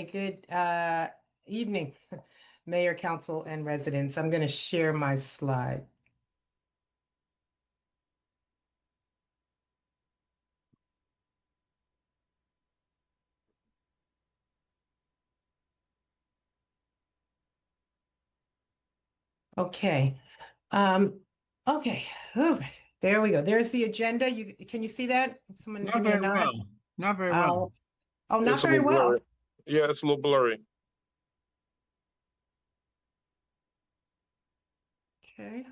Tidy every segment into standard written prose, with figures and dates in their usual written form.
Good evening, Mayor, Council, and residents. I'm going to share my slide. Okay. Um, okay. Ooh, there we go. There's the agenda. Can you see that? Someone Not give me a very nod. well. Not very well. Oh, oh, not It's a very little well. blurry. Yeah, it's a little blurry. Okay.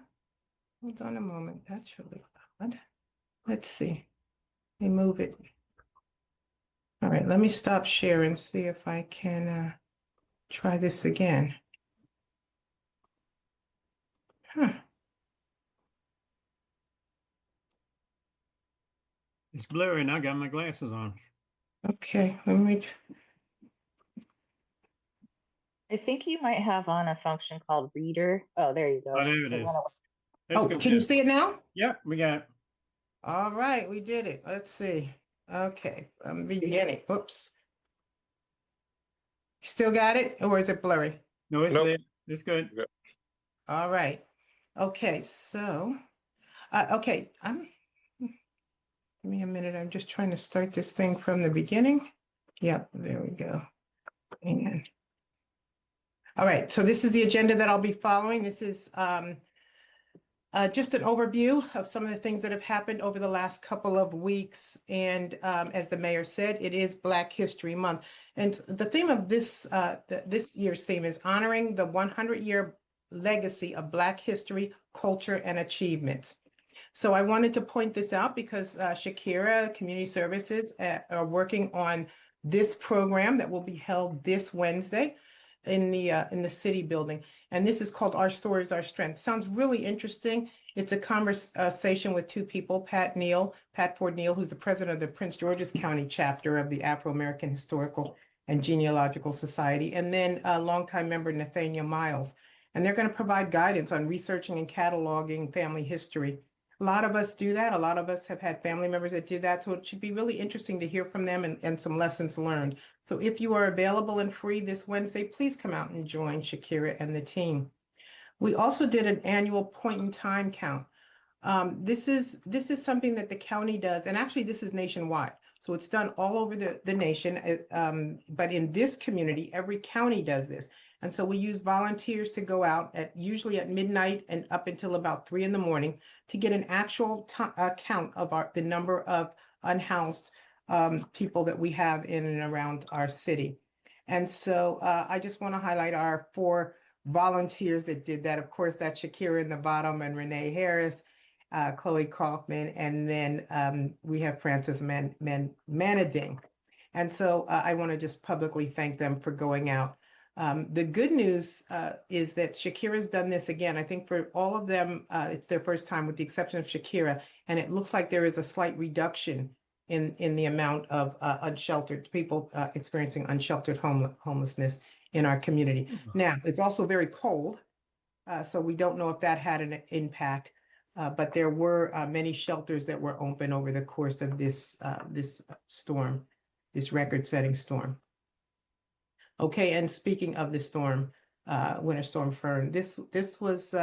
Hold on a moment. That's really odd. Let's see. Let me move it. All right. Let me stop sharing, see if I can try this again. Huh. It's blurry and I got my glasses on. Okay. Let me. I think you might have on a function called reader. Oh, there you go. Oh, there it is. went away. Let's Oh, go can you back. see it now? Yep, we got it. All right, we did it. Let's see. Okay, I'm beginning. Oops. Still got it, or is it blurry? No, it's Nope. there. It's good. All right. Okay, so, okay, give me a minute. I'm just trying to start this thing from the beginning. Yep, there we go. And all right, so this is the agenda that I'll be following. This is just an overview of some of the things that have happened over the last couple of weeks. And as the mayor said, it is Black History Month. And the theme of this year's theme is honoring the 100-year legacy of Black history, culture, and achievement. So I wanted to point this out because Shakira Community Services are working on this program that will be held this Wednesday in the city building. And this is called Our Stories, Our Strength. Sounds really interesting. It's a conversation with two people, Pat Ford Neal, who's the president of the Prince George's County chapter of the Afro-American Historical and Genealogical Society, and then a longtime member, Nathaniel Miles. And they're going to provide guidance on researching and cataloging family history. A lot of us do that. A lot of us have had family members that do that. So it should be really interesting to hear from them and some lessons learned. So if you are available and free this Wednesday, please come out and join Shakira and the team. We also did an annual point in time count. This is something that the county does, and actually this is nationwide. So it's done all over the nation. But in this community, every county does this. And so we use volunteers to go out usually at midnight and up until about 3 a.m. to get an actual count of the number of unhoused people that we have in and around our city. And so I just want to highlight our 4 volunteers that did that. Of course, that's Shakira in the bottom and Renee Harris, Chloe Kaufman, and then we have Francis Manading. And so I want to just publicly thank them for going out. The good news is that Shakira's done this again. I think for all of them, it's their first time with the exception of Shakira. And it looks like there is a slight reduction in the amount of unsheltered people experiencing unsheltered homelessness in our community. Now, it's also very cold, so we don't know if that had an impact, but there were many shelters that were open over the course of this storm, this record-setting storm. Okay, and speaking of the storm, Winter Storm Fern, this was,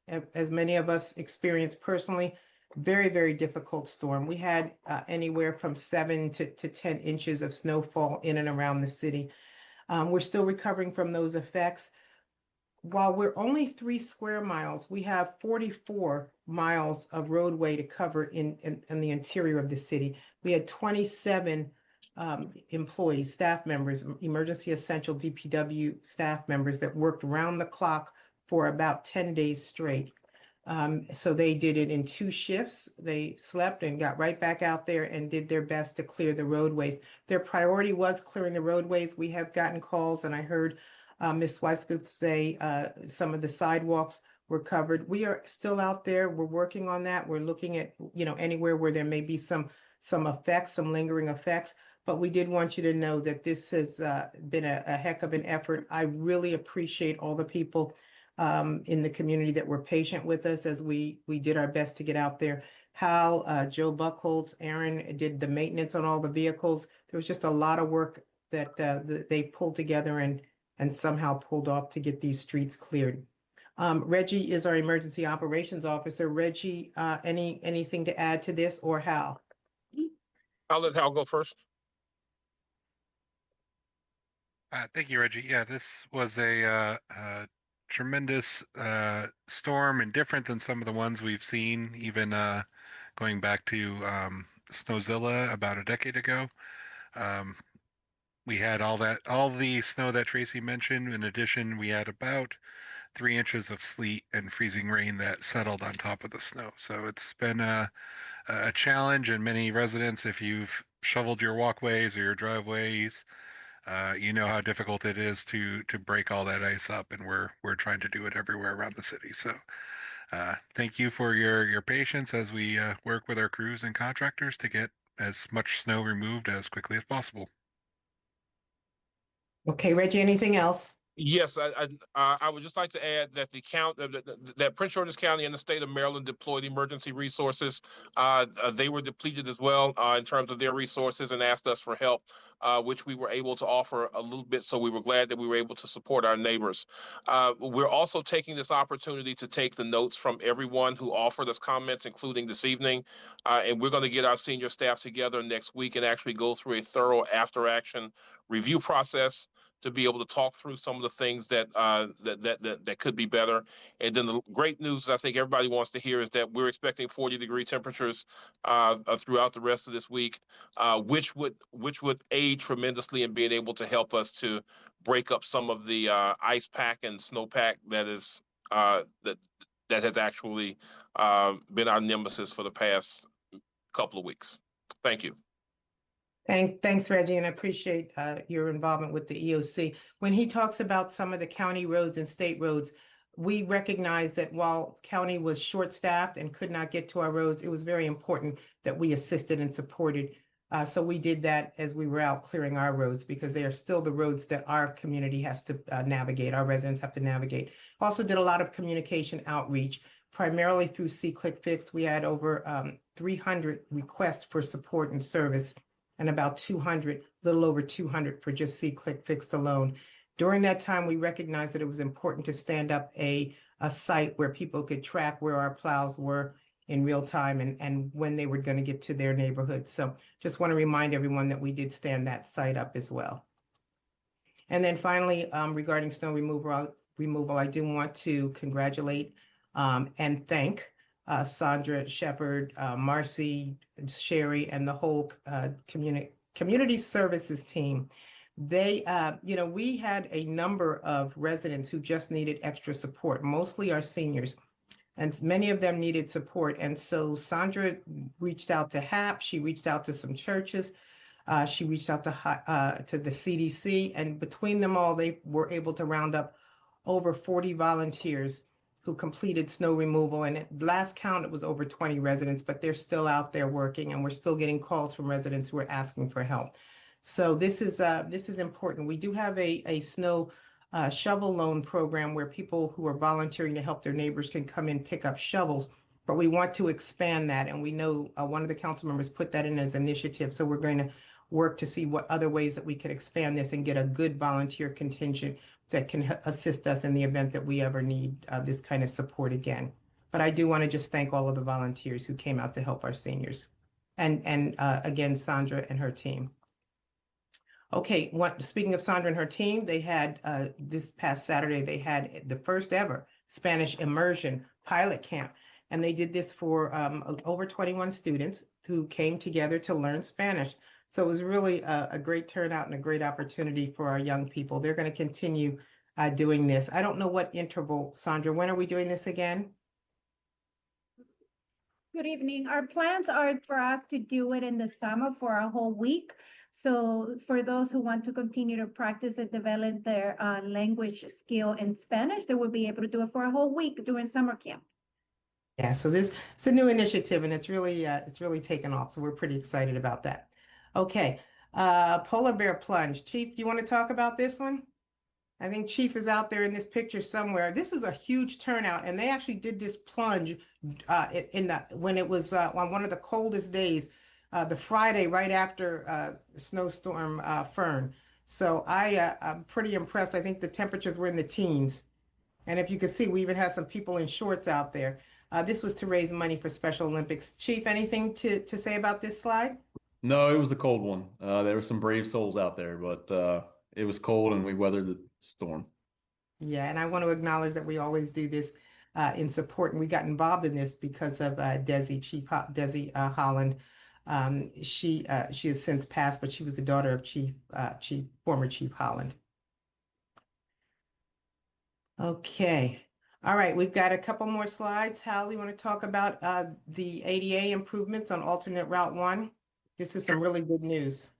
as many of us experienced personally, very, very difficult storm. We had anywhere from 7 to 10 inches of snowfall in and around the city. We're still recovering from those effects. While we're only 3 square miles, we have 44 miles of roadway to cover in the interior of the city. We had 27 employees, staff members, emergency essential DPW staff members that worked round the clock for about 10 days straight. So they did it in 2 shifts. They slept and got right back out there and did their best to clear the roadways. Their priority was clearing the roadways. We have gotten calls, and I heard Ms. Weisguth say some of the sidewalks were covered. We are still out there. We're working on that. We're looking at, anywhere where there may be some effects, some lingering effects. But we did want you to know that this has been a heck of an effort. I really appreciate all the people in the community that were patient with us as we did our best to get out there. Hal, Joe Buckholz, Aaron did the maintenance on all the vehicles. There was just a lot of work they pulled together and somehow pulled off to get these streets cleared. Reggie is our emergency operations officer. Reggie, anything to add to this, or Hal? I'll let Hal go first. Thank you, Reggie. Yeah, this was a tremendous storm and different than some of the ones we've seen, even going back to Snowzilla about a decade ago. We had all the snow that Tracy mentioned. In addition, we had about 3 inches of sleet and freezing rain that settled on top of the snow. So it's been a challenge, and many residents, if you've shoveled your walkways or your driveways, you know how difficult it is to break all that ice up, and we're trying to do it everywhere around the city. So thank you for your patience as we work with our crews and contractors to get as much snow removed as quickly as possible. Okay, Reggie, anything else? Yes, I would just like to add that that Prince George's County and the state of Maryland deployed emergency resources. They were depleted as well in terms of their resources and asked us for help, which we were able to offer a little bit. So we were glad that we were able to support our neighbors. We're also taking this opportunity to take the notes from everyone who offered us comments, including this evening. And we're going to get our senior staff together next week and actually go through a thorough after-action review process to be able to talk through some of the things that could be better. And then the great news that I think everybody wants to hear is that we're expecting 40-degree temperatures throughout the rest of this week, which would aid tremendously in being able to help us to break up some of the ice pack and snowpack that has actually been our nemesis for the past couple of weeks. Thank you. Thanks, Reggie, and I appreciate your involvement with the EOC. When he talks about some of the county roads and state roads, we recognize that while county was short-staffed and could not get to our roads, it was very important that we assisted and supported. So we did that as we were out clearing our roads, because they are still the roads that our community has to navigate, our residents have to navigate. Also did a lot of communication outreach, primarily through SeeClickFix. We had over 300 requests for support and service, and about 200, little over 200 for just SeeClickFix alone. During that time, we recognized that it was important to stand up a site where people could track where our plows were in real time and when they were going to get to their neighborhood. So just want to remind everyone that we did stand that site up as well. And then finally, regarding snow removal, I do want to congratulate and thank Sandra Shepard, Marcy, Sherry, and the whole community services team. They, we had a number of residents who just needed extra support, mostly our seniors, and many of them needed support. And so Sandra reached out to HAP, she reached out to some churches, she reached out to the CDC, and between them all, they were able to round up over 40 volunteers who completed snow removal. And at last count, it was over 20 residents, but they're still out there working, and we're still getting calls from residents who are asking for help. So this is important. We do have a snow shovel loan program where people who are volunteering to help their neighbors can come in, pick up shovels, but we want to expand that. And we know one of the council members put that in as an initiative. So we're going to work to see what other ways that we could expand this and get a good volunteer contingent that can assist us in the event that we ever need this kind of support again. But I do want to just thank all of the volunteers who came out to help our seniors. And again, Sandra and her team. Okay, speaking of Sandra and her team, they had this past Saturday, they had the first ever Spanish immersion pilot camp. And they did this for over 21 students who came together to learn Spanish. So it was really a great turnout and a great opportunity for our young people. They're going to continue doing this. I don't know what interval, Sandra, when are we doing this again? Good evening. Our plans are for us to do it in the summer for a whole week. So for those who want to continue to practice and develop their language skill in Spanish, they will be able to do it for a whole week during summer camp. Yeah, so it's a new initiative, and it's really taken off. So we're pretty excited about that. Okay, polar bear plunge. Chief, you want to talk about this one? I think Chief is out there in this picture somewhere. This is a huge turnout, and they actually did this plunge when it was on one of the coldest days, the Friday right after snowstorm Fern. So I'm pretty impressed. I think the temperatures were in the teens. And if you can see, we even had some people in shorts out there. This was to raise money for Special Olympics. Chief, anything to say about this slide? No, it was a cold one. There were some brave souls out there, but it was cold and we weathered the storm. Yeah, and I want to acknowledge that we always do this in support, and we got involved in this because of Desi Holland. She has since passed, but she was the daughter of former Chief Holland. Okay. All right, we've got a couple more slides. Hal, you want to talk about the ADA improvements on alternate Route 1? This is some really good news.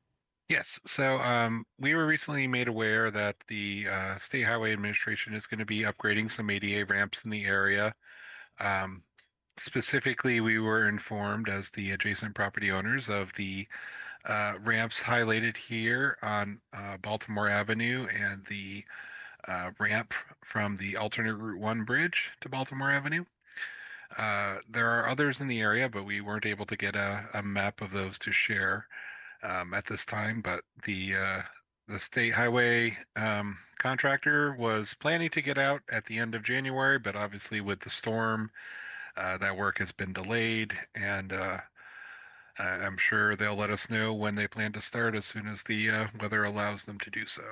Yes. So we were recently made aware that the State Highway Administration is going to be upgrading some ADA ramps in the area. Specifically, we were informed as the adjacent property owners of the ramps highlighted here on Baltimore Avenue and the ramp from the alternate Route 1 bridge to Baltimore Avenue. There are others in the area, but we weren't able to get a map of those to share at this time. But the state highway contractor was planning to get out at the end of January, but obviously with the storm, that work has been delayed, and I'm sure they'll let us know when they plan to start as soon as the weather allows them to do so.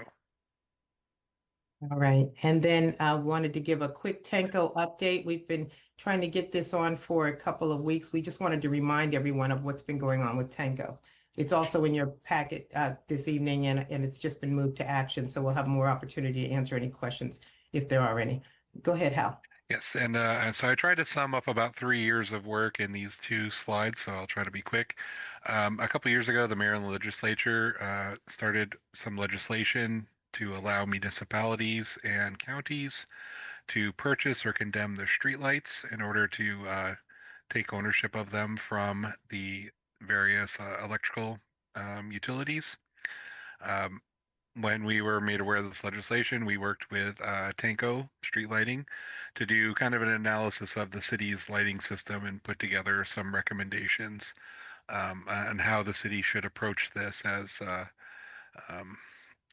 All right, and then I wanted to give a quick Tenko update. We've been trying to get this on for a couple of weeks. We just wanted to remind everyone of what's been going on with Tenko. It's also in your packet this evening, and it's just been moved to action, so we'll have more opportunity to answer any questions if there are any. Go ahead, Hal. Yes, and so I tried to sum up about 3 years of work in these two slides, so I'll try to be quick. A couple years ago, the Maryland legislature started some legislation to allow municipalities and counties to purchase or condemn their streetlights in order to take ownership of them from the various electrical utilities. When we were made aware of this legislation, we worked with Tanco Street Lighting to do kind of an analysis of the city's lighting system and put together some recommendations on how the city should approach this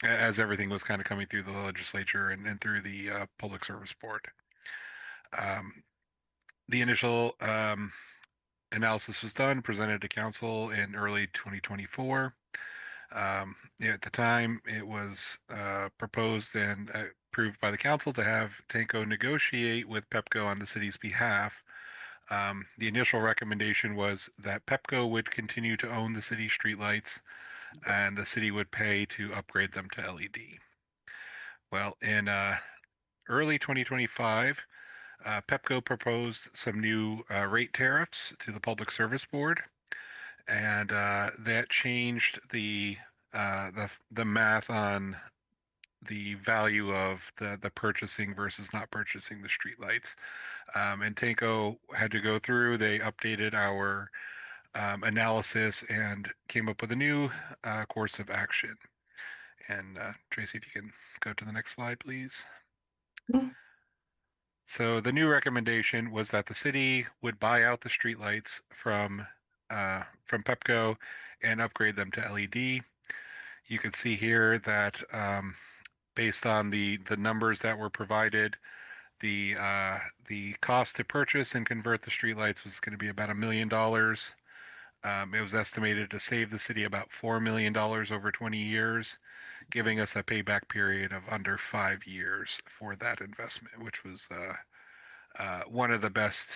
as everything was kind of coming through the legislature and through the Public Service Board. The initial analysis was done, presented to council in early 2024. At the time, it was proposed and approved by the council to have Tanco negotiate with Pepco on the city's behalf. The initial recommendation was that Pepco would continue to own the city streetlights and the city would pay to upgrade them to LED. Well, in early 2025, Pepco proposed some new rate tariffs to the Public Service Board, and that changed the math on the value of the purchasing versus not purchasing the streetlights. And Tanco had to go through. They updated our analysis and came up with a new course of action. And Tracy, if you can go to the next slide, please. Mhm. So the new recommendation was that the city would buy out the streetlights from Pepco and upgrade them to LED. You can see here that based on the numbers that were provided, the cost to purchase and convert the streetlights was going to be about $1 million. It was estimated to save the city about $4 million over 20 years, giving us a payback period of under 5 years for that investment, which was one of the best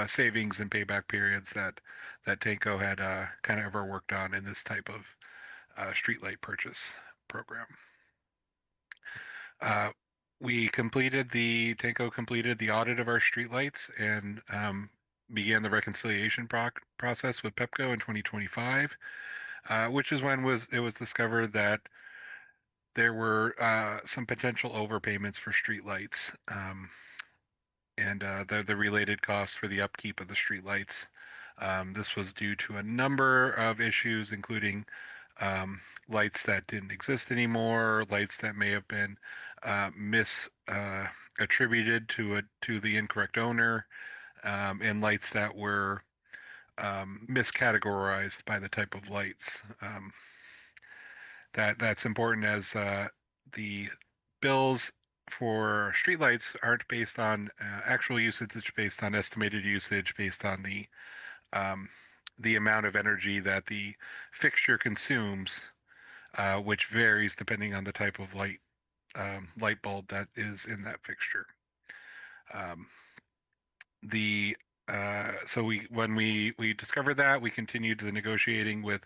savings and payback periods that Tanco had kind of ever worked on in this type of streetlight purchase program. Tanco completed the audit of our streetlights and began the reconciliation process with Pepco in 2025, which is when it was discovered that there were some potential overpayments for streetlights and the related costs for the upkeep of the streetlights. This was due to a number of issues, including lights that didn't exist anymore, lights that may have been attributed to the incorrect owner, and lights that were miscategorized by the type of lights. that's important as the bills for streetlights aren't based on actual usage, it's based on estimated usage, based on the amount of energy that the fixture consumes, which varies depending on the type of light bulb that is in that fixture. So when we discovered that, we continued the negotiating with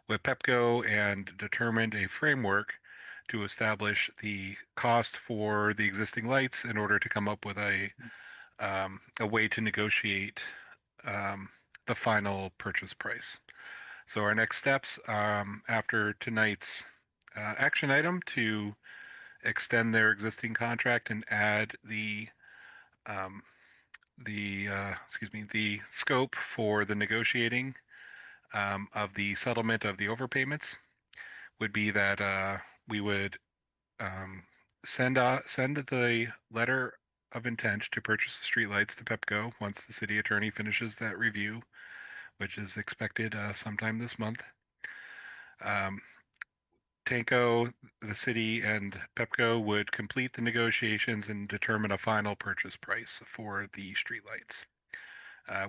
PEPCO and determined a framework to establish the cost for the existing lights in order to come up with a way to negotiate the final purchase price. So our next steps after tonight's action item to extend their existing contract and add the scope for the negotiating of the settlement of the overpayments would be that we would send the letter of intent to purchase the streetlights to PEPCO once the city attorney finishes that review, which is expected sometime this month. Tanco, the city, and PEPCO would complete the negotiations and determine a final purchase price for the streetlights.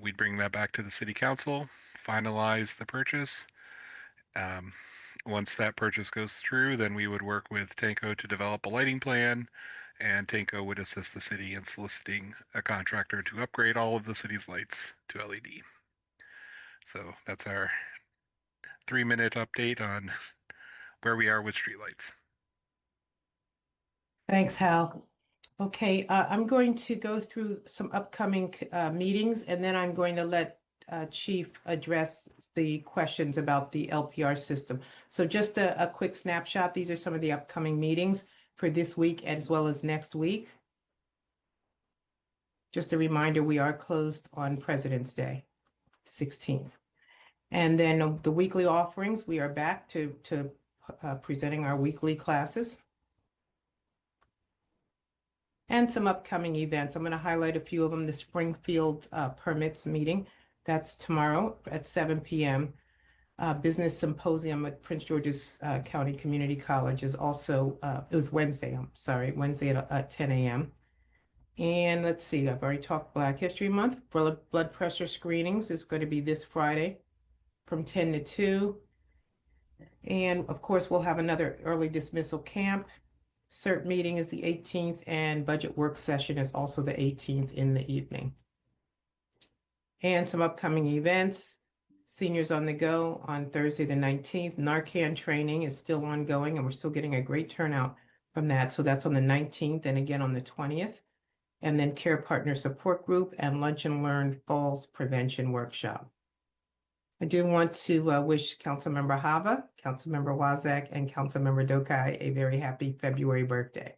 We'd bring that back to the city council, finalize the purchase. Once that purchase goes through, then we would work with Tanco to develop a lighting plan, and Tanco would assist the city in soliciting a contractor to upgrade all of the city's lights to LED. So that's our 3-minute update on where we are with streetlights. Thanks, Hal. Okay, I'm going to go through some upcoming meetings, and then I'm going to let Chief address the questions about the LPR system. So just a quick snapshot. These are some of the upcoming meetings for this week as well as next week. Just a reminder, we are closed on President's Day, 16th. And then the weekly offerings, we are back to presenting our weekly classes. And some upcoming events. I'm going to highlight a few of them. The Springfield Permits meeting, that's tomorrow at 7 p.m. Business Symposium at Prince George's County Community College is also, it was Wednesday, Wednesday at 10 a.m. And let's see, I've already talked Black History Month. Blood pressure screenings is going to be this Friday from 10 to 2. And of course, we'll have another early dismissal camp. CERT meeting is the 18th, and budget work session is also the 18th in the evening. And some upcoming events. Seniors on the Go on Thursday the 19th. Narcan training is still ongoing, and we're still getting a great turnout from that. So that's on the 19th and again on the 20th. And then Care Partner Support Group and Lunch and Learn Falls Prevention Workshop. I do want to wish Councilmember Hava, Councilmember Wazak, and Councilmember Dokai a very happy February birthday.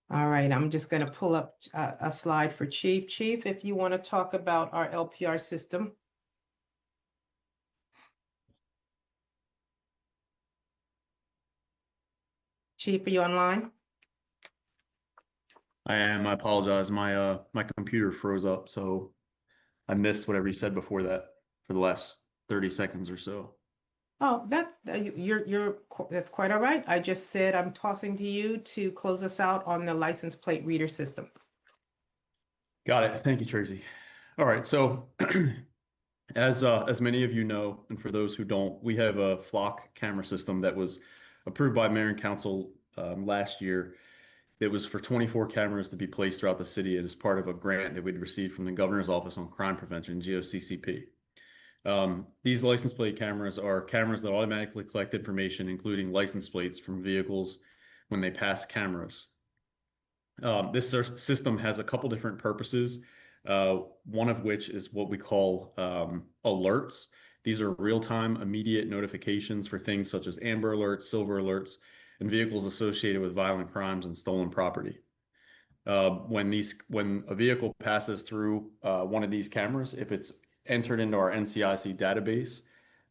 All right, I'm just going to pull up a slide for Chief. Chief, if you want to talk about our LPR system. Chief, are you online? I am. I apologize. My computer froze up, so I missed whatever you said before that for the last 30 seconds or so. Oh, that's quite all right. I just said I'm tossing to you to close us out on the license plate reader system. Got it. Thank you, Tracy. All right. So as many of you know, and for those who don't, we have a flock camera system that was approved by Mayor and Council last year. It was for 24 cameras to be placed throughout the city. It is part of a grant that we'd received from the Governor's Office on Crime Prevention, GOCCP. These license plate cameras are cameras that automatically collect information, including license plates from vehicles when they pass cameras. This system has a couple different purposes, one of which is what we call alerts. These are real-time immediate notifications for things such as amber alerts, silver alerts, and vehicles associated with violent crimes and stolen property. When a vehicle passes through one of these cameras, if it's entered into our NCIC database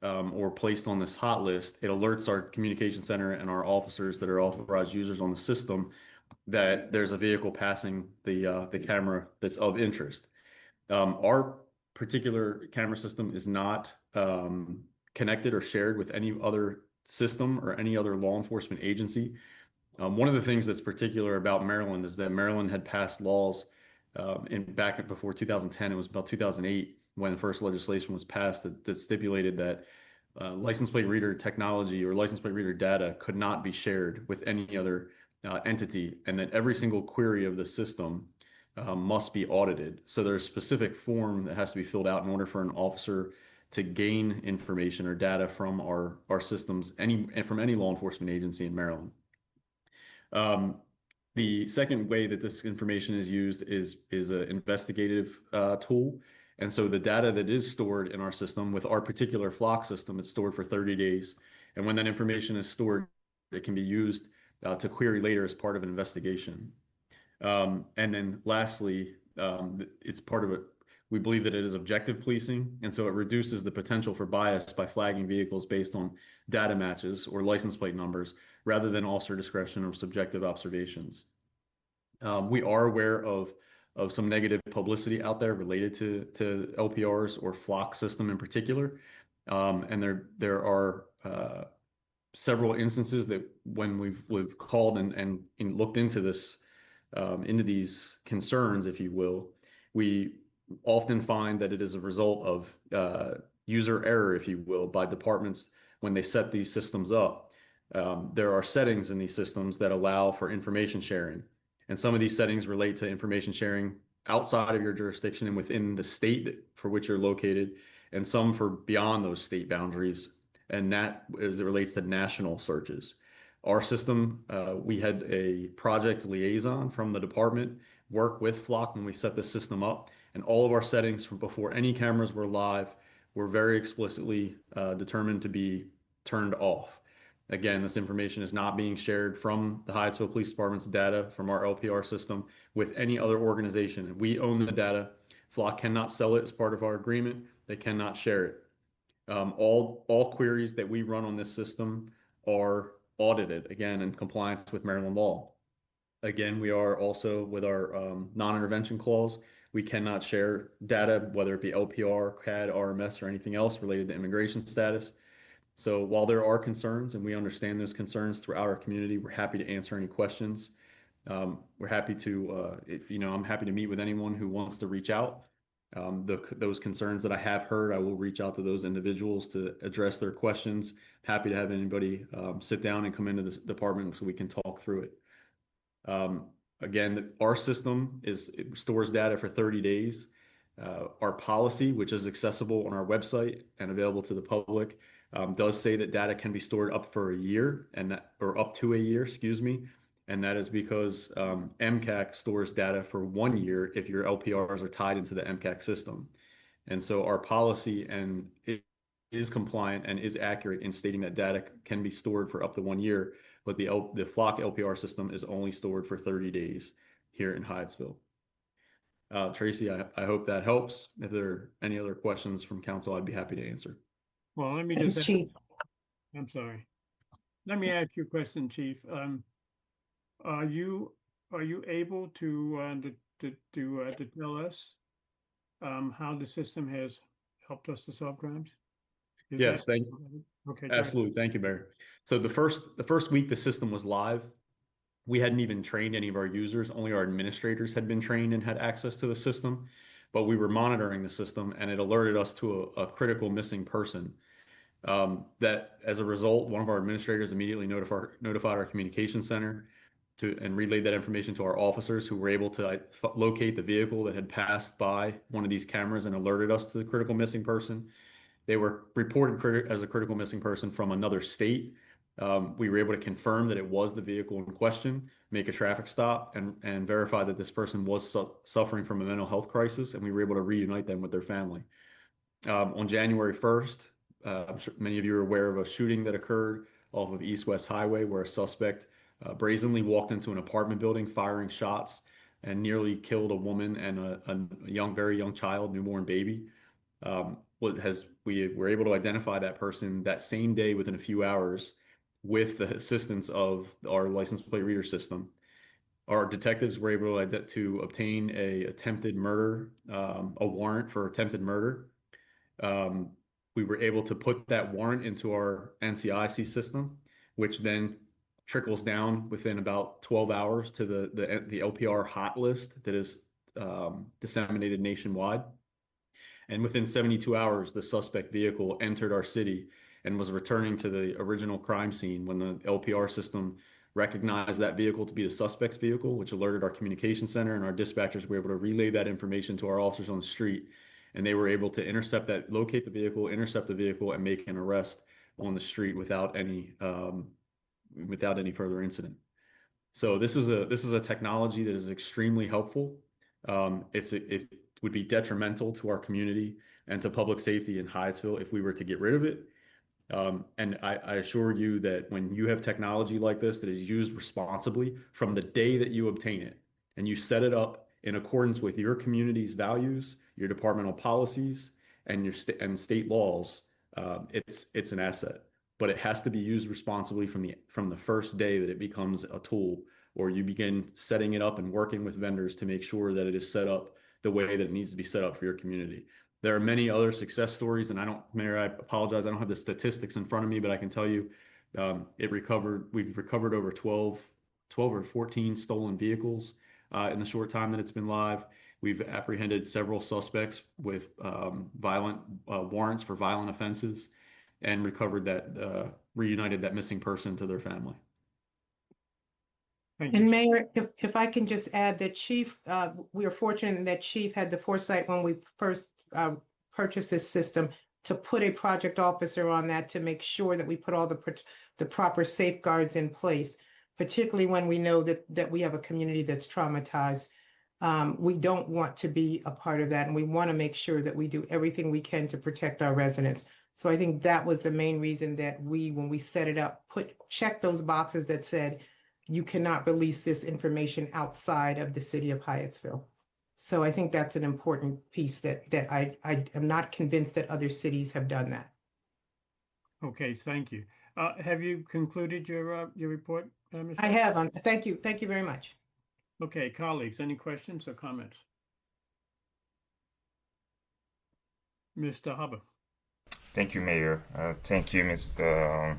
or placed on this hot list, it alerts our communication center and our officers that are authorized users on the system that there's a vehicle passing the camera that's of interest. Our particular camera system is not connected or shared with any other system or any other law enforcement agency. One of the things that's particular about Maryland is that Maryland had passed laws back before 2010. It was about 2008 when the first legislation was passed that stipulated that license plate reader technology or license plate reader data could not be shared with any other entity, and that every single query of the system must be audited. So there's a specific form that has to be filled out in order for an officer to gain information or data from our systems, from any law enforcement agency in Maryland. The second way that this information is used is an investigative tool. And so the data that is stored in our system with our particular flock system is stored for 30 days. And when that information is stored, it can be used to query later as part of an investigation. And then lastly, it's part of it. We believe that it is objective policing, and so it reduces the potential for bias by flagging vehicles based on data matches or license plate numbers rather than officer discretion or subjective observations. We are aware of some negative publicity out there related to LPRs or flock system in particular. And there are several instances that when we've called and looked into this, into these concerns, if you will, we often find that it is a result of user error, if you will, by departments when they set these systems up. There are settings in these systems that allow for information sharing. And some of these settings relate to information sharing outside of your jurisdiction and within the state for which you're located, and some for beyond those state boundaries. And that as it relates to national searches. Our system, we had a project liaison from the department work with Flock when we set the system up, and all of our settings from before any cameras were live were very explicitly determined to be turned off. Again, this information is not being shared from the Hyattsville Police Department's data from our LPR system with any other organization. We own the data. Flock cannot sell it as part of our agreement. They cannot share it. All queries that we run on this system are audited, again, in compliance with Maryland law. Again, we are also with our non-intervention clause. We cannot share data, whether it be LPR, CAD, RMS, or anything else related to immigration status. So while there are concerns, and we understand those concerns throughout our community, we're happy to answer any questions. We're happy to, I'm happy to meet with anyone who wants to reach out. Those concerns that I have heard, I will reach out to those individuals to address their questions. Happy to have anybody sit down and come into the department so we can talk through it. Again, our system stores data for 30 days. Our policy, which is accessible on our website and available to the public, does say that data can be stored up for a year, or up to a year, excuse me. And that is because MCAC stores data for 1 year if your LPRs are tied into the MCAC system. And so our policy is compliant and is accurate in stating that data can be stored for up to 1 year, but the Flock LPR system is only stored for 30 days here in Hyattsville. Tracy, I hope that helps. If there are any other questions from council, I'd be happy to answer. Well, let me Thanks, just, Chief. I'm sorry. Let me ask you a question, Chief. Are you able to tell us how the system has helped us to solve crimes? Yes, thank you. Okay, Absolutely. Thank you, Mayor. So the first week the system was live, we hadn't even trained any of our users. Only our administrators had been trained and had access to the system, but we were monitoring the system and it alerted us to a critical missing person. That as a result, one of our administrators immediately notified our communication center and relayed that information to our officers, who were able to locate the vehicle that had passed by one of these cameras and alerted us to the critical missing person. They were reported as a critical missing person from another state. We were able to confirm that it was the vehicle in question, make a traffic stop, and verify that this person was suffering from a mental health crisis, and we were able to reunite them with their family. On January 1st, I'm sure many of you are aware of a shooting that occurred off of East-West Highway, where a suspect brazenly walked into an apartment building firing shots and nearly killed a woman and a very young child, newborn baby. We were able to identify that person that same day within a few hours with the assistance of our license plate reader system. Our detectives were able to obtain a attempted murder, a warrant for attempted murder. we were able to put that warrant into our NCIC system, which then trickles down within about 12 hours to the LPR hot list that is disseminated nationwide. And within 72 hours, the suspect vehicle entered our city and was returning to the original crime scene when the LPR system recognized that vehicle to be the suspect's vehicle, which alerted our communication center, and our dispatchers were able to relay that information to our officers on the street. And they were able to locate the vehicle, intercept the vehicle, and make an arrest on the street without any further incident. So this is a technology that is extremely helpful. It would be detrimental to our community and to public safety in Hyattsville if we were to get rid of it. And I assure you that when you have technology like this that is used responsibly from the day that you obtain it, and you set it up in accordance with your community's values, your departmental policies, and your state laws, it's an asset. But it has to be used responsibly from the first day that it becomes a tool, or you begin setting it up and working with vendors to make sure that it is set up the way that it needs to be set up for your community. There are many other success stories, and Mayor, I apologize, I don't have the statistics in front of me, but I can tell you we've recovered over 12 or 14 stolen vehicles in the short time that it's been live. We've apprehended several suspects with violent warrants for violent offenses, and recovered reunited that missing person to their family. Thank And you. Mayor, if I can just add that Chief, we are fortunate that Chief had the foresight when we first purchased this system to put a project officer on that to make sure that we put all the proper safeguards in place, particularly when we know that we have a community that's traumatized. We don't want to be a part of that, and we want to make sure that we do everything we can to protect our residents. So I think that was the main reason that when we set it up, check those boxes that said, you cannot release this information outside of the city of Hyattsville. So I think that's an important piece that I am not convinced that other cities have done that. Okay, thank you. Have you concluded your report, Ms. I have. Thank you. Thank you very much. Okay, colleagues, any questions or comments? Mr. Hubbard. Thank you, Mayor. Thank you, Mr.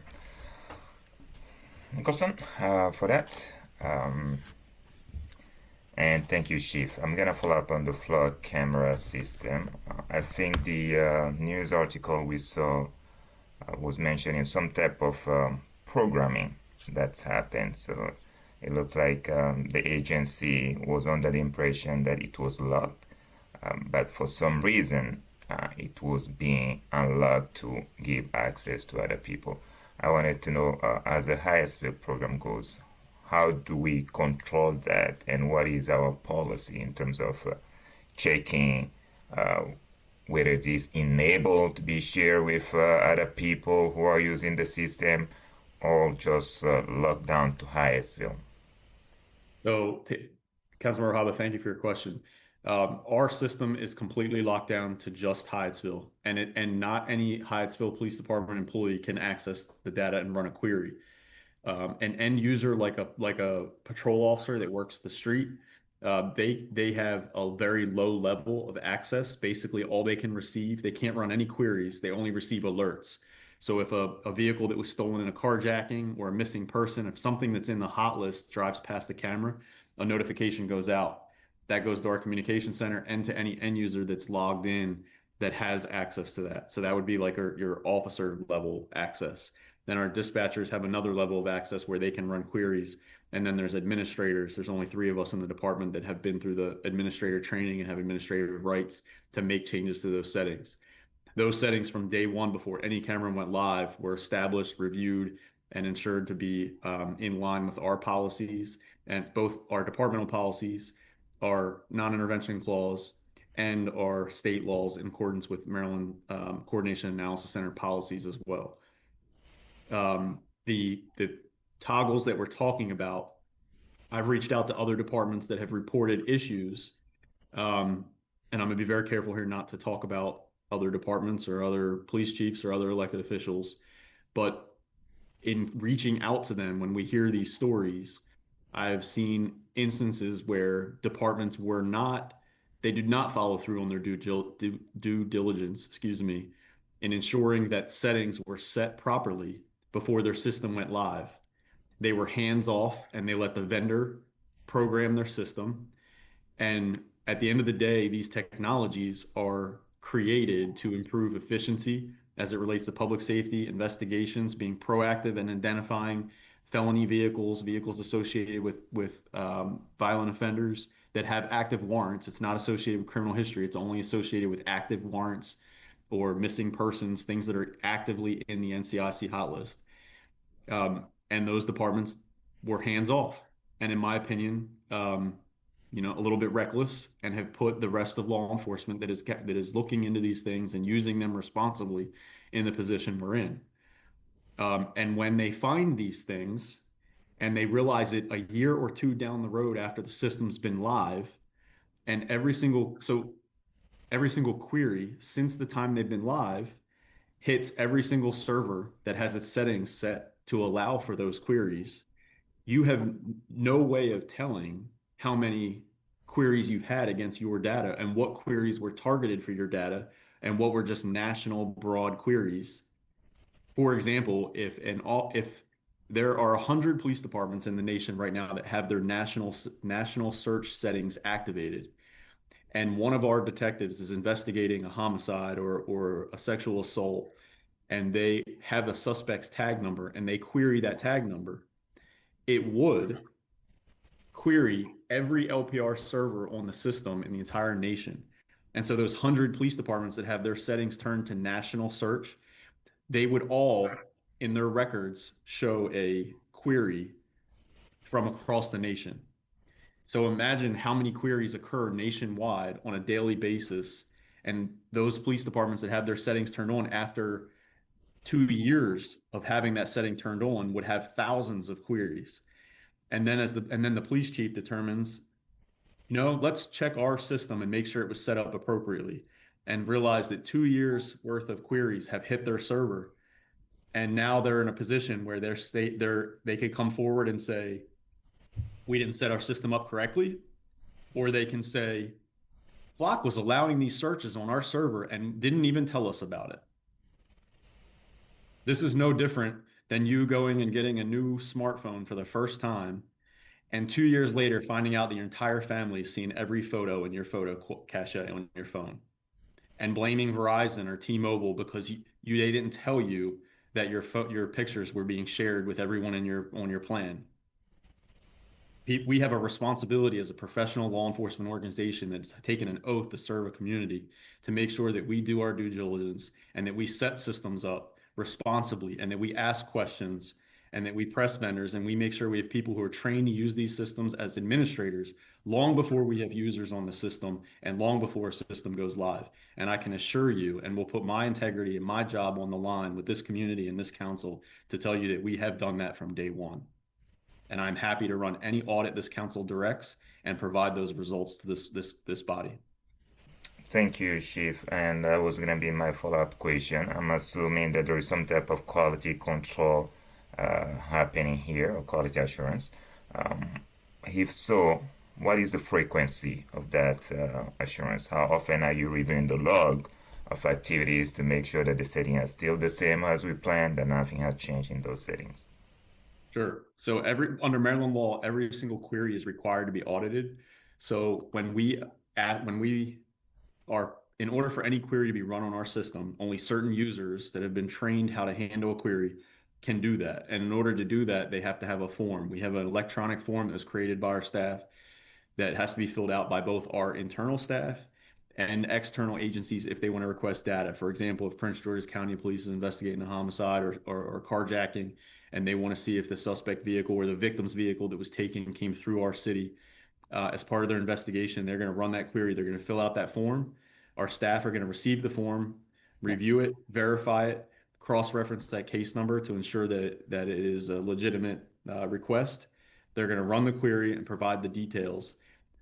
Nicholson, for that. And thank you, Chief. I'm going to follow up on the flood camera system. I think the news article we saw was mentioning some type of programming that's happened. So it looks like the agency was under the impression that it was locked, but for some reason, it was being unlocked to give access to other people. I wanted to know, as the Hyattsville program goes, how do we control that, and what is our policy in terms of checking whether it is enabled to be shared with other people who are using the system, or just locked down to Hyattsville? So, Councilmember Haba, thank you for your question. Our system is completely locked down to just Hyattsville, and not any Hyattsville Police Department employee can access the data and run a query. An end user like a patrol officer that works the street, they have a very low level of access. Basically, all they can receive, they can't run any queries. They only receive alerts. So if a vehicle that was stolen in a carjacking or a missing person, if something that's in the hot list drives past the camera, a notification goes out. That goes to our communication center and to any end user that's logged in that has access to that. So that would be like your officer level access. Then our dispatchers have another level of access where they can run queries. And then there's administrators. There's only 3 of us in the department that have been through the administrator training and have administrative rights to make changes to those settings. Those settings from day one before any camera went live were established, reviewed, and ensured to be in line with our policies, and both our departmental policies, our non-intervention clause, and our state laws in accordance with Maryland Coordination Analysis Center policies as well. The toggles that we're talking about, I've reached out to other departments that have reported issues, and I'm going to be very careful here not to talk about other departments or other police chiefs or other elected officials, but in reaching out to them, when we hear these stories, I've seen instances where departments they did not follow through on their due diligence, in ensuring that settings were set properly before their system went live. They were hands off and they let the vendor program their system. And at the end of the day, these technologies are created to improve efficiency as it relates to public safety, investigations, being proactive and identifying felony vehicles, vehicles associated with violent offenders that have active warrants. It's not associated with criminal history. It's only associated with active warrants or missing persons, things that are actively in the NCIC hot list. And those departments were hands off. And in my opinion, a little bit reckless, and have put the rest of law enforcement that is looking into these things and using them responsibly in the position we're in. And when they find these things and they realize it a year or two down the road after the system's been live, and every single query since the time they've been live hits every single server that has its settings set to allow for those queries, you have no way of telling how many queries you've had against your data and what queries were targeted for your data and what were just national broad queries. For example, if there are 100 police departments in the nation right now that have their national search settings activated, and one of our detectives is investigating a homicide or a sexual assault, and they have a suspect's tag number and they query that tag number, it would query every LPR server on the system in the entire nation. And so those 100 police departments that have their settings turned to national search, they would all in their records show a query from across the nation. So imagine how many queries occur nationwide on a daily basis. And those police departments that have their settings turned on after 2 years of having that setting turned on would have thousands of queries. And then the police chief determines, let's check our system and make sure it was set up appropriately, and realize that 2 years worth of queries have hit their server. And now they're in a position where they could come forward and say, we didn't set our system up correctly. Or they can say, Flock was allowing these searches on our server and didn't even tell us about it. This is no different than you going and getting a new smartphone for the first time, and 2 years later finding out that your entire family's seen every photo in your photo cache on your phone, and blaming Verizon or T-Mobile because they didn't tell you that your pictures were being shared with everyone on your plan. We have a responsibility as a professional law enforcement organization that's taken an oath to serve a community to make sure that we do our due diligence and that we set systems up responsibly and that we ask questions and that we press vendors and we make sure we have people who are trained to use these systems as administrators long before we have users on the system and long before a system goes live. And I can assure you, and will put my integrity and my job on the line with this community and this council to tell you that we have done that from day one. And I'm happy to run any audit this council directs and provide those results to this body. Thank you, Chief. And that was going to be my follow-up question. I'm assuming that there is some type of quality control happening here, or quality assurance. If so, what is the frequency of that assurance? How often are you reviewing the log of activities to make sure that the setting is still the same as we planned, that nothing has changed in those settings? Sure. So under Maryland law, every single query is required to be audited. So in order for any query to be run on our system, only certain users that have been trained how to handle a query can do that. And in order to do that, they have to have a form. We have an electronic form that was created by our staff that has to be filled out by both our internal staff and external agencies if they want to request data. For example, if Prince George's County Police is investigating a homicide or carjacking, and they want to see if the suspect vehicle or the victim's vehicle that was taken came through our city, as part of their investigation, they're going to run that query. They're going to fill out that form. Our staff are going to receive the form, review it, verify it, cross-reference that case number to ensure that it is a legitimate request. They're going to run the query and provide the details.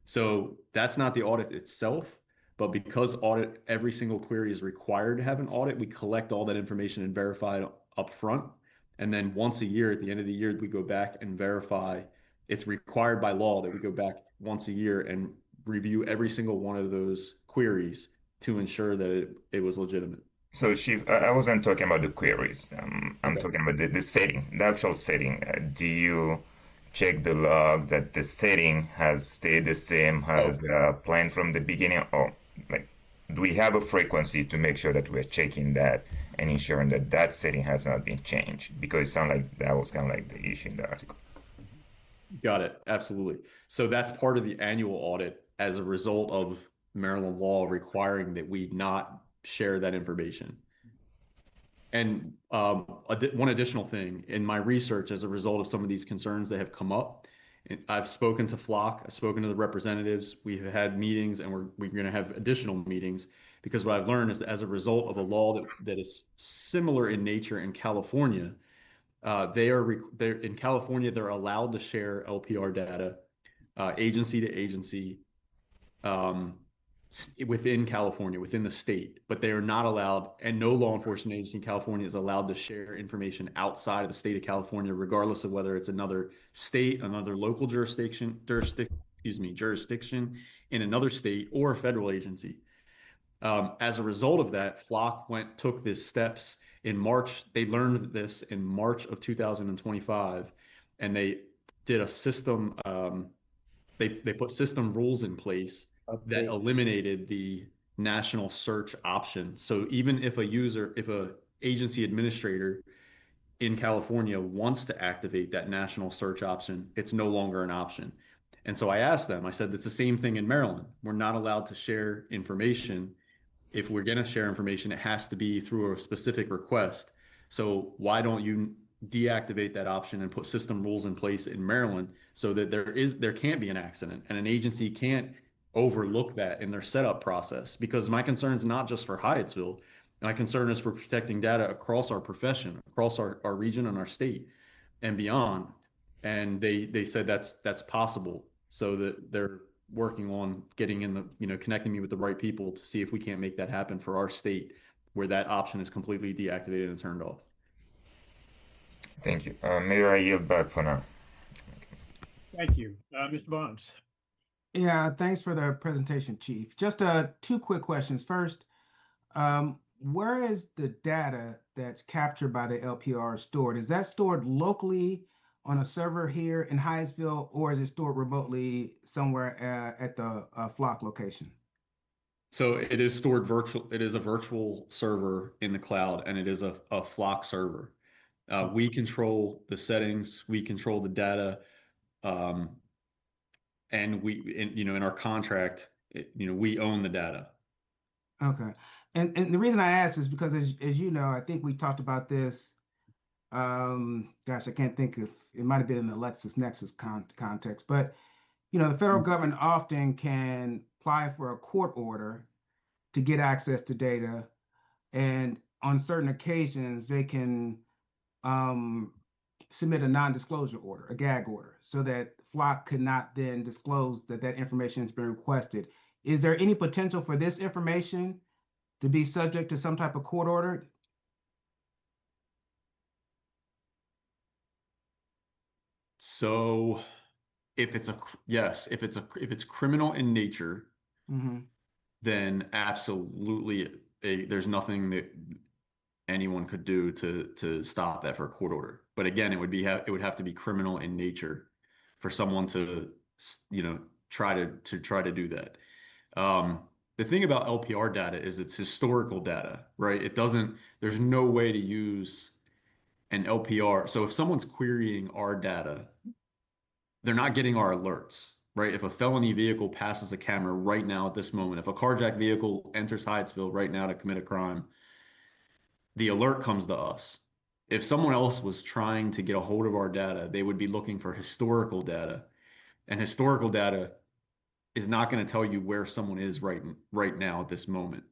So that's not the audit itself, but because every single query is required to have an audit, we collect all that information and verify it up front. And then once a year, at the end of the year, we go back and verify. It's required by law that we go back once a year and review every single one of those queries to ensure that it was legitimate. So, Chief, I wasn't talking about the queries. I'm Okay. talking about the setting, the actual setting. Do you check the log that the setting has stayed the same, has planned from the beginning? Or, like, do we have a frequency to make sure that we're checking that and ensuring that that setting has not been changed? Because it sounded like that was kind of like the issue in the article. Got it. Absolutely. So that's part of the annual audit as a result of Maryland law requiring that we not share that information. And one additional thing in my research, as a result of some of these concerns that have come up, and I've spoken to Flock, I've spoken to the representatives, we've had meetings, and we're going to have additional meetings, because what I've learned is that as a result of a law that is similar in nature in California, they're in California, they're allowed to share LPR data, agency to agency, within California, within the state, but they are not allowed, and no law enforcement agency in California is allowed to share information outside of the state of California, regardless of whether it's another state, another local jurisdiction in another state, or a federal agency. As a result of that, Flock took these steps in March. They learned this in March of 2025, and they did a system. They put system rules in place that eliminated the national search option. So even if a agency administrator in California wants to activate that national search option, it's no longer an option. And so I asked them, I said, it's the same thing in Maryland. We're not allowed to share information. If we're going to share information, it has to be through a specific request. So why don't you deactivate that option and put system rules in place in Maryland so that there can't be an accident and an agency can't overlook that in their setup process? Because my concern is not just for Hyattsville. My concern is for protecting data across our profession, across our region and our state and beyond. And they said that's possible. So that they're working on getting connecting me with the right people to see if we can't make that happen for our state, where that option is completely deactivated and turned off. Thank you. Mayor, I yield back for now. Thank you. Mr. Barnes. Yeah, thanks for the presentation, Chief. Just two quick questions. First, where is the data that's captured by the LPR stored? Is that stored locally on a server here in Hyattsville, or is it stored remotely somewhere at the Flock location? So it is stored virtual. It is a virtual server in the cloud, and it is a Flock server. We control the settings, we control the data, and in our contract, we own the data. Okay. And the reason I ask is because, as you know, I think we talked about this. Gosh, I can't think if it might have been in the LexisNexis context, but the federal government often can apply for a court order to get access to data, and on certain occasions they can submit a non-disclosure order, a gag order, so that Flock could not then disclose that information has been requested. Is there any potential for this information to be subject to some type of court order? So if it's criminal in nature, then absolutely there's nothing that anyone could do to stop that for a court order. But again, it would have to be criminal in nature for someone to try to do that. The thing about LPR data is it's historical data, right? There's no way to use an LPR. So if someone's querying our data, they're not getting our alerts, right? If a felony vehicle passes a camera right now at this moment, if a carjacked vehicle enters Hyattsville right now to commit a crime, the alert comes to us. If someone else was trying to get a hold of our data, they would be looking for historical data. And historical data is not going to tell you where someone is right now at this moment.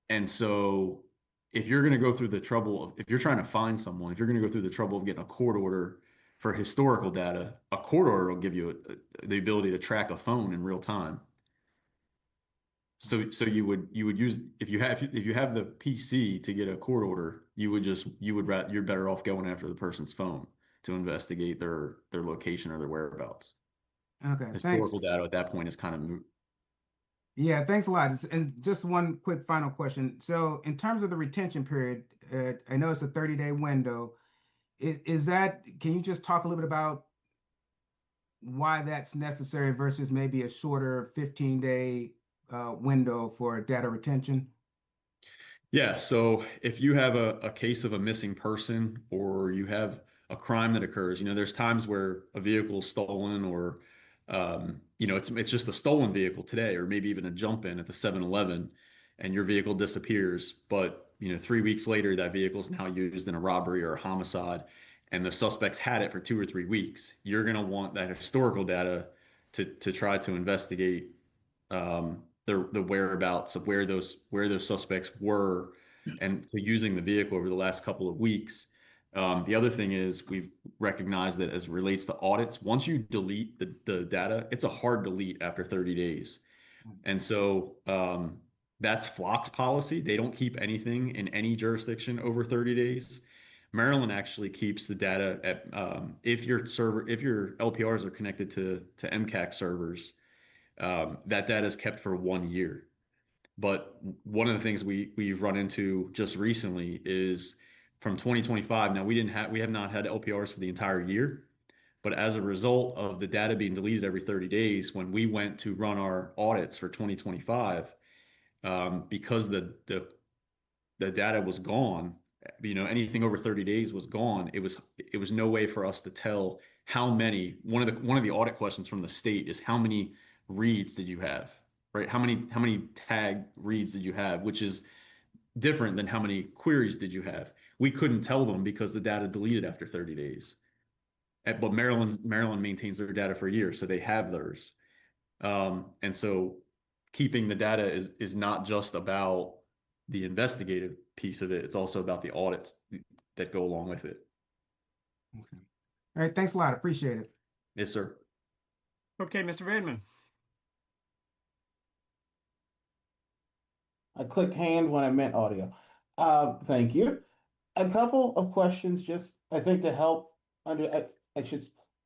And so if you're going to go through the trouble if you're trying to find someone, if you're going to go through the trouble of getting a court order for historical data, a court order will give you the ability to track a phone in real time. So you would use, if you have the PC to get a court order, you're better off going after the person's phone to investigate their location or their whereabouts. Okay, thanks. Historical data at that point is kind of moot. Yeah, thanks a lot. And just one quick final question. So in terms of the retention period, I know it's a 30-day window. Is that, can you just talk a little bit about why that's necessary versus maybe a shorter 15-day window for data retention? Yeah, so if you have a case of a missing person or you have a crime that occurs, there's times where a vehicle is stolen or it's just a stolen vehicle today, or maybe even a jump in at the 7-Eleven and your vehicle disappears, but 3 weeks later that vehicle is now used in a robbery or a homicide and the suspects had it for 2 or 3 weeks. You're going to want that historical data to try to investigate the whereabouts of where those suspects were and using the vehicle over the last couple of weeks. The other thing is we've recognized that as it relates to audits, once you delete the data, it's a hard delete after 30 days. And so that's Flock's policy. They don't keep anything in any jurisdiction over 30 days. Maryland actually keeps the data at if your LPRs are connected to MCAC servers, that data is kept for 1 year. But one of the things we've run into just recently is from 2025. Now we have not had LPRs for the entire year, but as a result of the data being deleted every 30 days, when we went to run our audits for 2025, because the data was gone, anything over 30 days was gone. It was no way for us to tell how many. One of the audit questions from the state is how many reads did you have, right? How many tag reads did you have, which is different than how many queries did you have. We couldn't tell them because the data deleted after 30 days. But Maryland maintains their data for a year, so they have theirs. And so keeping the data is not just about the investigative piece of it, it's also about the audits that go along with it. Okay. All right, thanks a lot. Appreciate it. Yes, sir. Okay, Mr. Redmond. I clicked hand when I meant audio. Thank you. A couple of questions, just I think to help I should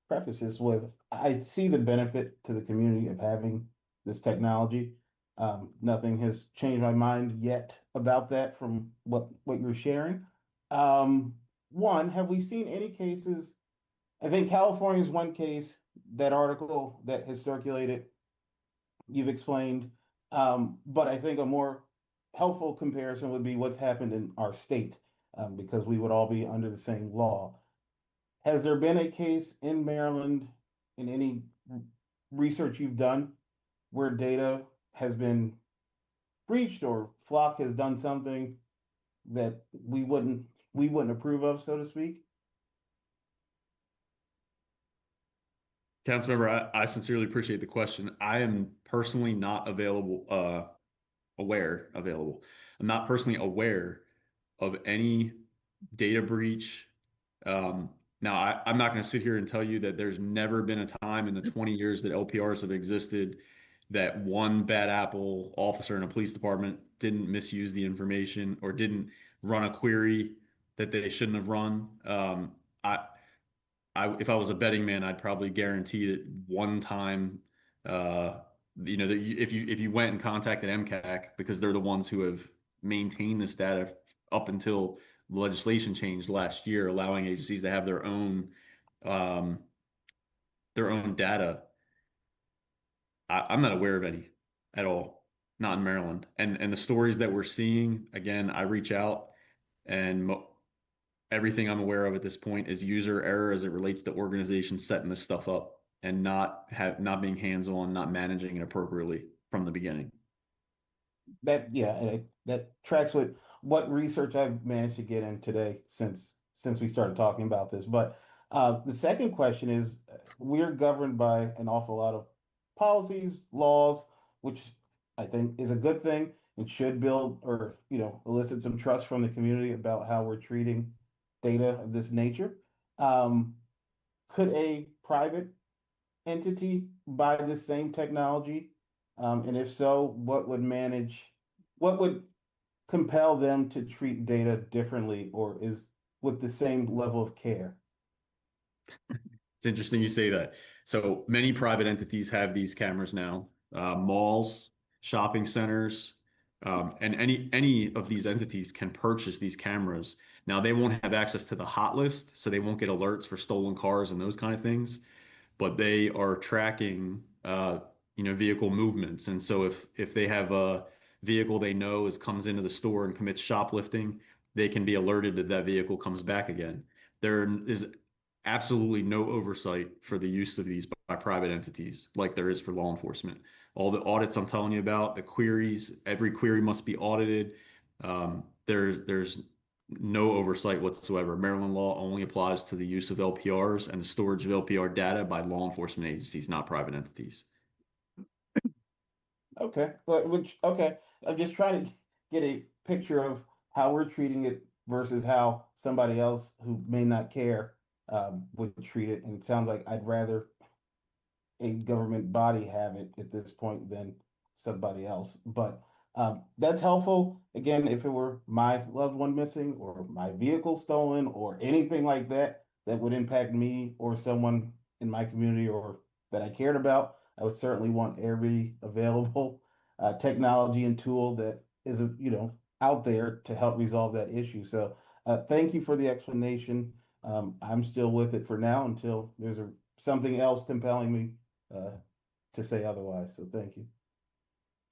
preface this with I see the benefit to the community of having this technology. Nothing has changed my mind yet about that from what you're sharing. One, have we seen any cases? I think California is one case, that article that has circulated, you've explained. But I think a more helpful comparison would be what's happened in our state, because we would all be under the same law. Has there been a case in Maryland, in any research you've done, where data has been breached or Flock has done something that we wouldn't approve of, so to speak? Councilmember, I sincerely appreciate the question. I am personally not aware. I'm not personally aware of any data breach. Now, I'm not going to sit here and tell you that there's never been a time in the 20 years that LPRs have existed that one bad apple officer in a police department didn't misuse the information or didn't run a query that they shouldn't have run. If I was a betting man, I'd probably guarantee that one time, that if you went and contacted MCAC, because they're the ones who have maintained this data up until the legislation changed last year, allowing agencies to have their own data. I'm not aware of any at all, not in Maryland. And the stories that we're seeing, again, I reach out and everything I'm aware of at this point is user error as it relates to organizations setting this stuff up and not being hands-on, not managing it appropriately from the beginning. That tracks with what research I've managed to get in today since we started talking about this. But the second question is, we're governed by an awful lot of policies, laws, which I think is a good thing and should build or elicit some trust from the community about how we're treating data of this nature. Could a private entity buy this same technology? And if so, what would compel them to treat data differently or with the same level of care? It's interesting you say that. So many private entities have these cameras now. Malls, shopping centers, and any of these entities can purchase these cameras. Now they won't have access to the hot list, so they won't get alerts for stolen cars and those kind of things, but they are tracking vehicle movements. And so if they have a vehicle they know comes into the store and commits shoplifting, they can be alerted that that vehicle comes back again. There is absolutely no oversight for the use of these by private entities like there is for law enforcement. All the audits I'm telling you about, the queries, every query must be audited. There's no oversight whatsoever. Maryland law only applies to the use of LPRs and the storage of LPR data by law enforcement agencies, not private entities. Okay, okay. I'm just trying to get a picture of how we're treating it versus how somebody else who may not care would treat it. And it sounds like I'd rather a government body have it at this point than somebody else. But that's helpful. Again, if it were my loved one missing or my vehicle stolen or anything like that, that would impact me or someone in my community or that I cared about, I would certainly want every available technology and tool that is, out there to help resolve that issue. So thank you for the explanation. I'm still with it for now until there's something else compelling me to say otherwise. So thank you.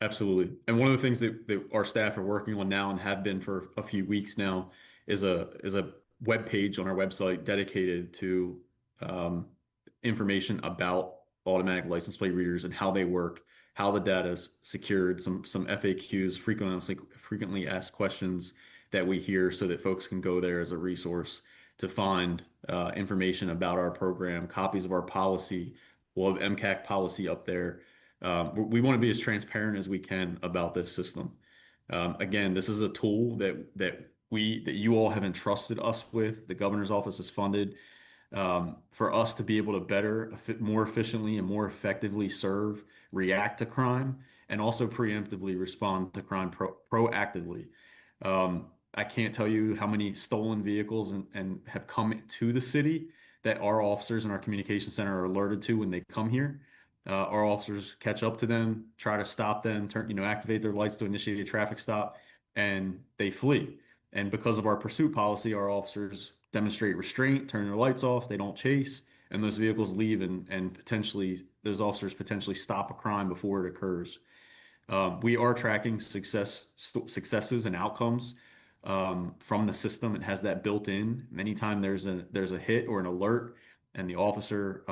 Absolutely. And one of the things that our staff are working on now and have been for a few weeks now is a web page on our website dedicated to information about automatic license plate readers and how they work, how the data is secured, some FAQs, frequently asked questions that we hear, so that folks can go there as a resource to find information about our program, copies of our policy. We'll have MCAC policy up there. We want to be as transparent as we can about this system. Again, this is a tool that you all have entrusted us with. The governor's office is funded for us to be able to more efficiently and more effectively react to crime, and also preemptively respond to crime proactively. I can't tell you how many stolen vehicles and have come to the city that our officers in our communication center are alerted to when they come here. Our officers catch up to them, try to stop them, activate their lights to initiate a traffic stop, and they flee. And because of our pursuit policy, our officers demonstrate restraint, turn their lights off, they don't chase, and those vehicles leave, and potentially those officers potentially stop a crime before it occurs. We are tracking successes and outcomes from the system. It has that built in. Anytime there's a hit or an alert, and the officer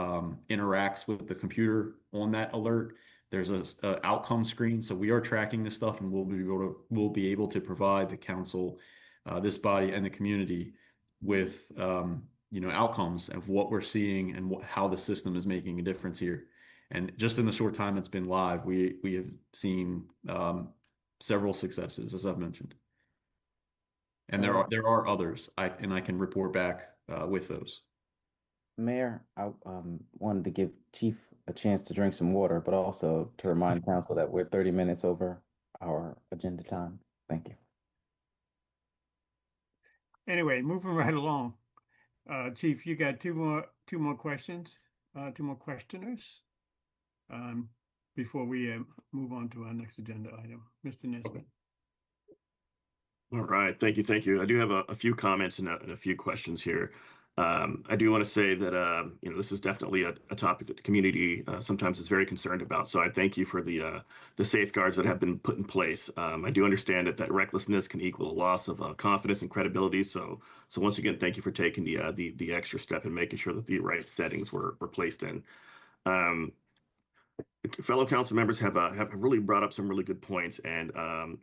interacts with the computer on that alert, there's a outcome screen. So we are tracking this stuff, and we'll be able to provide the council, this body, and the community with outcomes of what we're seeing and how the system is making a difference here. And just in the short time it's been live, we have seen several successes, as I've mentioned. And there are others. I can report back with those. Mayor, I wanted to give Chief a chance to drink some water, but also to remind council that we're 30 minutes over our agenda time. Thank you. Anyway, moving right along. Chief, you got two more questions, two more questioners before we move on to our next agenda item. Mr. Nesbitt. All right, thank you. I do have a few comments and a few questions here. I do want to say that this is definitely a topic that the community sometimes is very concerned about. So I thank you for the safeguards that have been put in place. I do understand that recklessness can equal a loss of confidence and credibility. So once again, thank you for taking the extra step and making sure that the right settings were placed in. Fellow council members have really brought up some really good points, and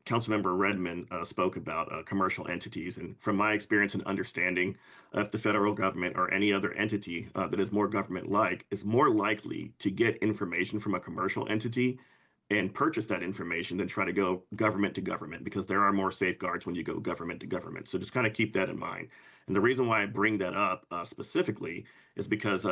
Councilmember Redmond spoke about commercial entities. And from my experience and understanding, if the federal government or any other entity that is more government-like is more likely to get information from a commercial entity and purchase that information than try to go government to government, because there are more safeguards when you go government to government. So just kind of keep that in mind. And the reason why I bring that up specifically is because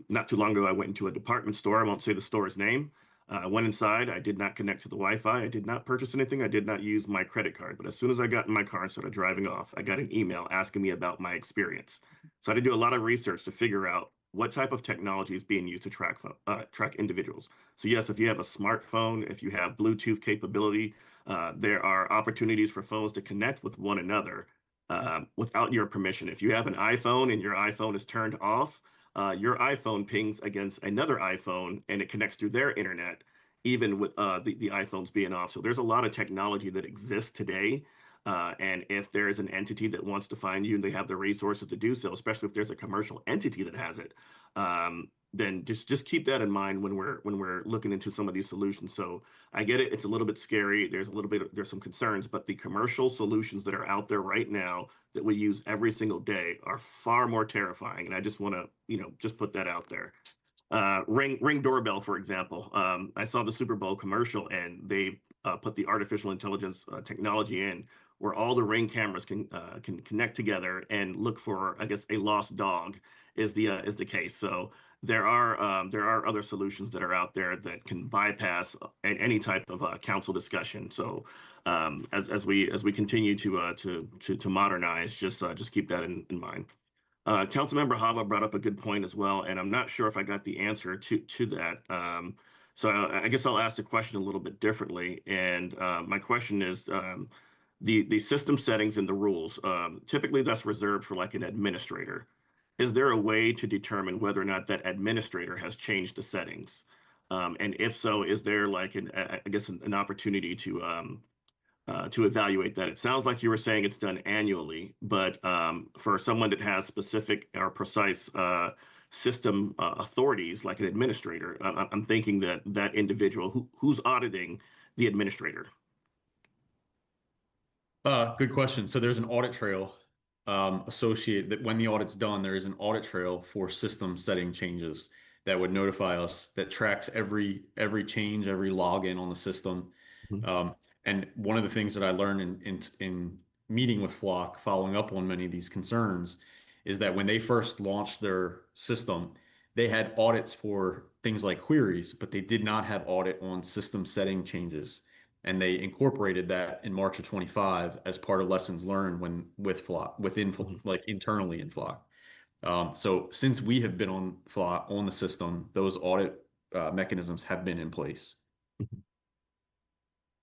not too long ago, I went into a department store. I won't say the store's name. I went inside. I did not connect to the Wi-Fi. I did not purchase anything. I did not use my credit card. But as soon as I got in my car and started driving off, I got an email asking me about my experience. So I had to do a lot of research to figure out what type of technology is being used to track individuals. So yes, if you have a smartphone, if you have Bluetooth capability, there are opportunities for phones to connect with one another without your permission. If you have an iPhone and your iPhone is turned off, your iPhone pings against another iPhone and it connects through their internet, even with the iPhones being off. So there's a lot of technology that exists today. And if there is an entity that wants to find you and they have the resources to do so, especially if there's a commercial entity that has it, then just keep that in mind when we're looking into some of these solutions. So I get it; it's a little bit scary. There's some concerns, but the commercial solutions that are out there right now that we use every single day are far more terrifying. And I just want to just put that out there. Ring doorbell, for example. I saw the Super Bowl commercial, and they put the artificial intelligence technology in, where all the Ring cameras can connect together and look for, I guess, a lost dog is the case. So there are other solutions that are out there that can bypass any type of council discussion. So as we continue to modernize, just keep that in mind. Councilmember Hava brought up a good point as well, and I'm not sure if I got the answer to that. So I guess I'll ask the question a little bit differently. And my question is, the system settings and the rules, typically that's reserved for like an administrator. Is there a way to determine whether or not that administrator has changed the settings? And if so, is there like an opportunity to evaluate that? It sounds like you were saying it's done annually, but for someone that has specific or precise system authorities, like an administrator, I'm thinking that individual who's auditing the administrator. Good question. So there's an audit trail associated that when the audit's done, there is an audit trail for system setting changes that would notify us, that tracks every change, every login on the system. And one of the things that I learned in meeting with Flock, following up on many of these concerns, is that when they first launched their system, they had audits for things like queries, but they did not have audit on system setting changes. And they incorporated that in March of 25 as part of lessons learned with Flock, like internally in Flock. So since we have been on Flock, on the system, those audit mechanisms have been in place. All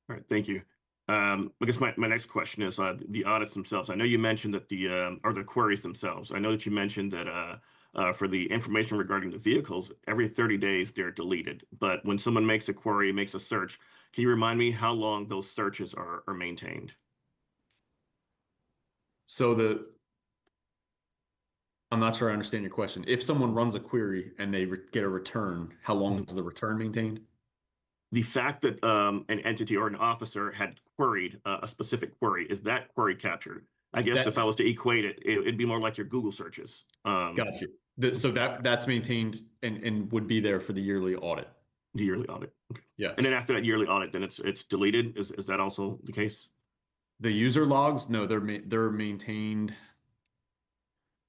right, thank you. I guess my next question is the audits themselves. I know you mentioned that the queries themselves. I know that you mentioned that for the information regarding the vehicles, every 30 days they're deleted. But when someone makes a query, makes a search, can you remind me how long those searches are maintained? So I'm not sure I understand your question. If someone runs a query and they get a return, how long is the return maintained? The fact that an entity or an officer had queried a specific query, is that query captured? I guess if I was to equate it, it'd be more like your Google searches. Gotcha. So that's maintained and would be there for the yearly audit. The yearly audit. Okay. Yeah. And then after that yearly audit, then it's deleted. Is that also the case? The user logs, no, they're maintained.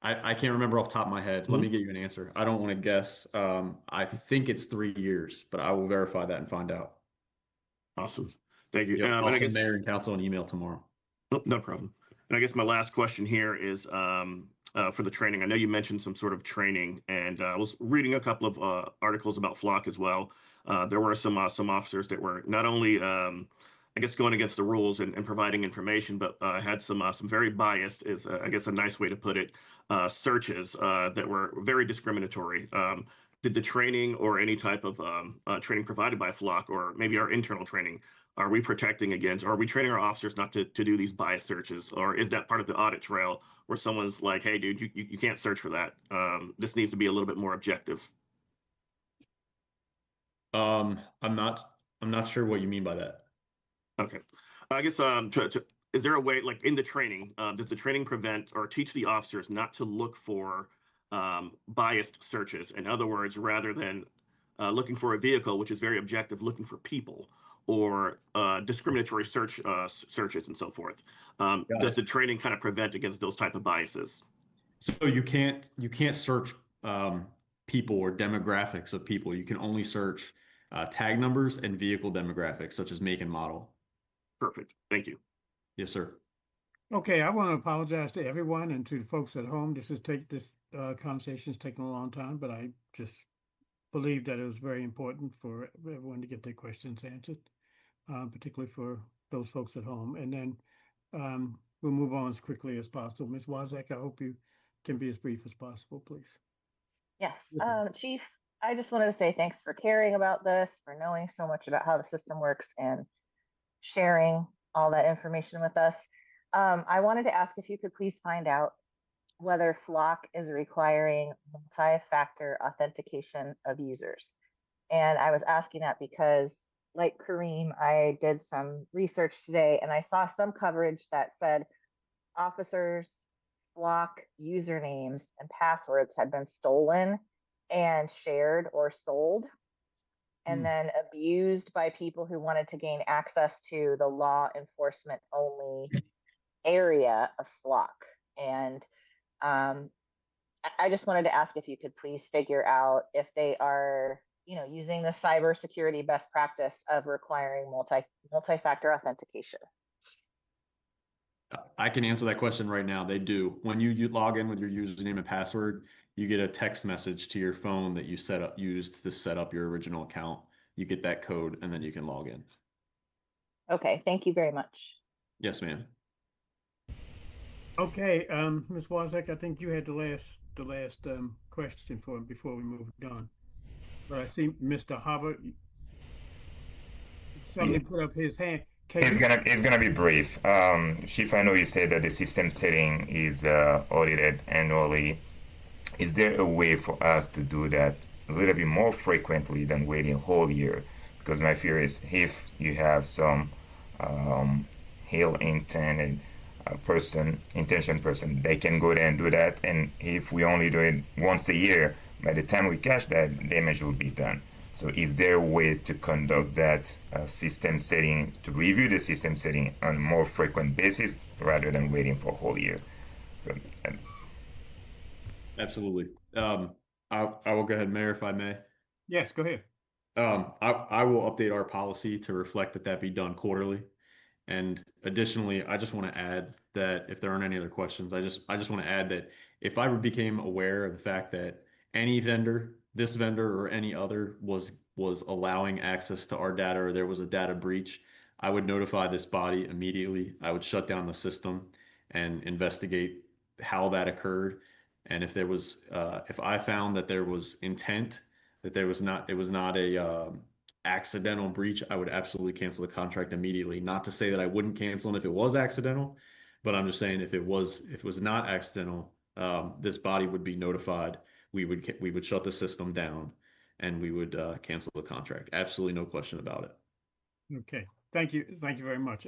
I can't remember off the top of my head. Let me get you an answer. I don't want to guess. I think it's 3 years, but I will verify that and find out. Awesome. Thank you. Yep, I'll send mayor and council an email tomorrow. No problem. And I guess my last question here is for the training. I know you mentioned some sort of training, and I was reading a couple of articles about Flock as well. There were some officers that were not only I guess going against the rules and providing information, but had some very biased, is I guess a nice way to put it, searches that were very discriminatory. Did the training or any type of training provided by Flock, or maybe our internal training, are we protecting against, or are we training our officers not to do these bias searches? Or is that part of the audit trail where someone's like, hey, dude, you can't search for that. This needs to be a little bit more objective. I'm not sure what you mean by that. Okay. I guess is there a way, like in the training, does the training prevent or teach the officers not to look for biased searches? In other words, rather than looking for a vehicle, which is very objective, looking for people, or discriminatory searches and so forth. Does the training kind of prevent against those type of biases? So you can't search people or demographics of people. You can only search tag numbers and vehicle demographics, such as make and model. Perfect. Thank you. Yes, sir. Okay, I want to apologize to everyone and to the folks at home. This conversation's taken a long time, but I just believe that it was very important for everyone to get their questions answered, particularly for those folks at home. And then we'll move on as quickly as possible. Ms. Wozniak, I hope you can be as brief as possible, please. Yes, Okay. Chief, I just wanted to say thanks for caring about this, for knowing so much about how the system works and sharing all that information with us. I wanted to ask if you could please find out whether Flock is requiring multi-factor authentication of users. And I was asking that because, like Kareem, I did some research today and I saw some coverage that said officers' Flock usernames and passwords had been stolen and shared or sold, and then abused by people who wanted to gain access to the law enforcement only area of Flock. And I just wanted to ask if you could please figure out if they are, using the cybersecurity best practice of requiring multi-factor authentication. I can answer that question right now. They do. When you log in with your username and password, you get a text message to your phone that you used to set up your original account. You get that code and then you can log in. Okay, thank you very much. Yes, ma'am. Okay, Ms. Wozniak, I think you had the last question before we moved on. But I see Mr. Hubbard. Somebody put up his hand. It's gonna be brief. Chief, I know you said that the system setting is audited annually. Is there a way for us to do that a little bit more frequently than waiting a whole year? Because my fear is if you have some ill-intended intention person, they can go there and do that. And if we only do it once a year, by the time we catch that, damage will be done. So is there a way to conduct that system setting, to review the system setting on a more frequent basis rather than waiting for a whole year? So that's... Absolutely. I will go ahead, Mayor, if I may. Yes, go ahead. I will update our policy to reflect that be done quarterly. And additionally, I just want to add that if there aren't any other questions, I just want to add that if I became aware of the fact that any vendor, this vendor or any other was allowing access to our data or there was a data breach, I would notify this body immediately. I would shut down the system and investigate how that occurred. And if there was, if I found that there was intent, that it was not a accidental breach, I would absolutely cancel the contract immediately. Not to say that I wouldn't cancel it if it was accidental, but I'm just saying if it was not accidental, this body would be notified. We would shut the system down and we would cancel the contract. Absolutely no question about it. Okay, thank you very much.